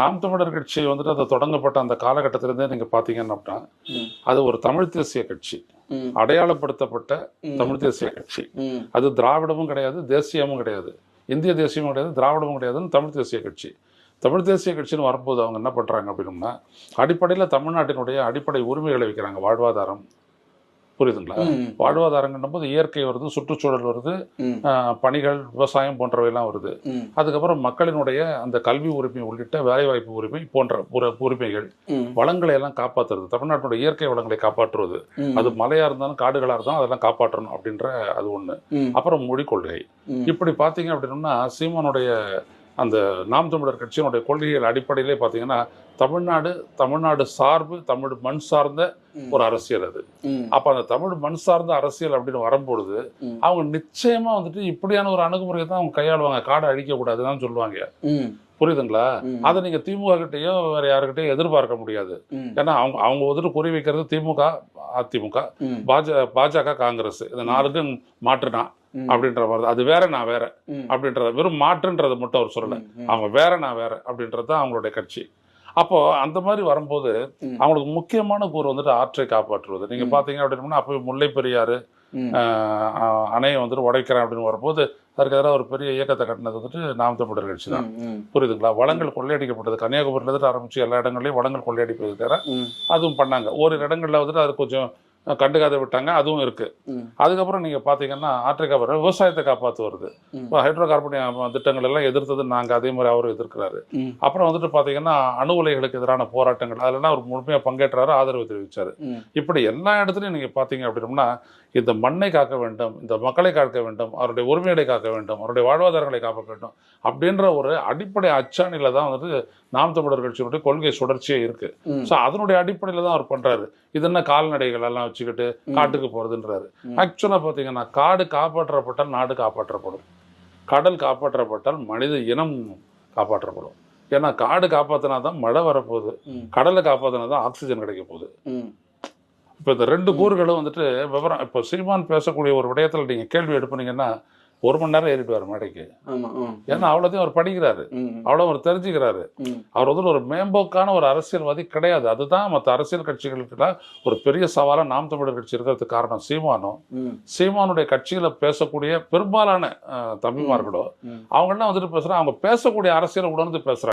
நாம் தமிழர் கட்சி வந்துட்டு அது தொடங்கப்பட்ட அந்த காலகட்டத்திலிருந்தே நீங்க பாத்தீங்கன்னா அது ஒரு தமிழ் தேசிய கட்சி, அடையாளப்படுத்தப்பட்ட தமிழ் தேசிய கட்சி. அது திராவிடமும் கிடையாது, தேசியமும் கிடையாது, இந்திய தேசியமும் கிடையாது, திராவிடமும் கிடையாதுன்னு தமிழ் தேசிய கட்சி. தமிழ் தேசிய கட்சின்னு வரும்போது அவங்க என்ன பண்றாங்க அப்படின்னா, அடிப்படையில் தமிழ்நாட்டினுடைய அடிப்படை உரிமைகளை வைக்கிறாங்க. வாழ்வாதாரம், புரியுதுங்களா? வாழ்வாதாரங்கன்னும் போது இயற்கை வருது, சுற்றுச்சூழல் வருது, பணிகள், விவசாயம் போன்றவையெல்லாம் வருது. அதுக்கப்புறம் மக்களினுடைய அந்த கல்வி உரிமை உள்ளிட்ட வேலைவாய்ப்பு உரிமை போன்ற உரிமைகள், வளங்களை எல்லாம் காப்பாற்றுறது, தமிழ்நாட்டினுடைய இயற்கை வளங்களை காப்பாற்றுவது, அது மலையா இருந்தாலும் காடுகளா இருந்தாலும் அதெல்லாம் காப்பாற்றணும் அப்படின்ற அது ஒண்ணு. அப்புறம் மொழி கொள்கை. இப்படி பாத்தீங்க அப்படின்னா சீமானுடைய அந்த நாம் தமிழர் கட்சியினுடைய கொள்கைகள் அடிப்படையிலே பார்த்தீங்கன்னா தமிழ்நாடு சார்பு, தமிழ் மண் சார்ந்த ஒரு அரசியல் அது. அப்ப அந்த தமிழ் மண் சார்ந்த அரசியல் அப்படின்னு வரும்பொழுது அவங்க நிச்சயமா வந்துட்டு இப்படியான ஒரு அணுகுமுறையை தான் அவங்க கையாளுவாங்க. காடை அழிக்க கூடாதுன்னு சொல்லுவாங்க. புரியுதுங்களா? அதை நீங்க திமுக கிட்டையோ வேற யாருக்கிட்டையும் எதிர்பார்க்க முடியாது. ஏன்னா அவங்க வந்துட்டு குறி வைக்கிறது திமுக, அதிமுக, பாஜக, காங்கிரஸ், இந்த நாலுக்கும் மாற்றுனா அப்படின்ற மாதிரி. அது வேற நான் வேற அப்படின்றத வெறும் மாற்றுன்றதை மட்டும் அவர் சொல்லல. அவங்க வேற நான் வேற அப்படின்றது தான் அவங்களுடைய கட்சி. அப்போ அந்த மாதிரி வரும்போது அவங்களுக்கு முக்கியமான கூறு வந்துட்டு ஆற்றை காப்பாற்றுவது. நீங்க பாத்தீங்க அப்படின்னா அப்போ முல்லை பெரியாறு அணையை வந்துட்டு உடைக்கிறேன் அப்படின்னு வரும்போது அதற்கு எதிராக ஒரு பெரிய இயக்கத்தை கட்டினது வந்துட்டு நாம் தமிழர் கட்சி தான். புரியுதுங்களா? வளங்கள் கொள்ளையடிக்கப்பட்டது. கன்னியாகுமரியில இருந்து ஆரம்பிச்சு எல்லா இடங்களையும் வளங்கள் கொள்ளையடிப்பது அதுவும் பண்ணாங்க. ஒரு இடங்கள்ல வந்துட்டு அது கொஞ்சம் கண்டுக்காத விட்டாங்க, அதுவும் இருக்கு. அதுக்கப்புறம் நீங்க பாத்தீங்கன்னா ஆற்றை விவசாயத்தை காப்பாற்று வருது. இப்போ ஹைட்ரோ கார்பன் திட்டங்கள் எல்லாம் எதிர்த்தது நாங்க, அதே மாதிரி அவரும் எதிர்க்கிறாரு. அப்புறம் வந்துட்டு பாத்தீங்கன்னா அணு உலைகளுக்கு எதிரான போராட்டங்கள் அதெல்லாம் அவர் முழுமையா பங்கேற்றாரு, ஆதரவு தெரிவிச்சாரு. இப்படி எல்லா இடத்துலையும் நீங்க பாத்தீங்க அப்படின்னா இந்த மண்ணை காக்க வேண்டும், இந்த மக்களை காக்க வேண்டும், அவருடைய உரிமைகளை காக்க வேண்டும், அவருடைய வாழ்வாதாரங்களை காக்க வேண்டும் அப்படின்ற ஒரு அடிப்படை அச்சாணியில தான் வந்துட்டு நாம் தமிழர் கட்சியினுடைய கொள்கை சுழற்சியே இருக்கு. ஸோ அதனுடைய அடிப்படையில தான் அவர் பண்றாரு. இது என்ன கால்நடைகள் எல்லாம் வச்சுக்கிட்டு காட்டுக்கு போறதுன்றாரு. ஆக்சுவலா பாத்தீங்கன்னா காடு காப்பாற்றப்பட்டால் நாடு காப்பாற்றப்படும், கடல் காப்பாற்றப்பட்டால் மனித இனம் காப்பாற்றப்படும். ஏன்னா காடு காப்பாத்தினாதான் மழை வரப்போகுது, கடலை காப்பாத்தினாதான் ஆக்சிஜன் கிடைக்க போகுது. இப்போ இந்த ரெண்டு கூறுகளும் வந்துட்டு விவரம். இப்போ சீமான் பேசக்கூடிய ஒரு விடயத்தில் நீங்க கேள்வி எடுப்பீங்கன்னா 1 மணி நேரம் ஏறிடுவார் மேடைக்கு. ஏன்னா அவ்வளோதையும் அவர் படிக்கிறாரு, அவ்வளோ அவர் தெரிஞ்சுக்கிறாரு. அவர் வந்து ஒரு மேம்போக்கான ஒரு அரசியல்வாதி கிடையாது. அதுதான் மற்ற அரசியல் கட்சிகளுக்குலாம் ஒரு பெரிய சவாலா நாம் தமிழர் கட்சி இருக்கிறதுக்கு காரணம். சீமானுடைய கட்சியில பேசக்கூடிய பெரும்பாலான தம்பிமார்களோ அவங்கெல்லாம் வந்துட்டு பேசுறாங்க, அவங்க பேசக்கூடிய அரசியலை உணர்ந்து பேசுறாங்க.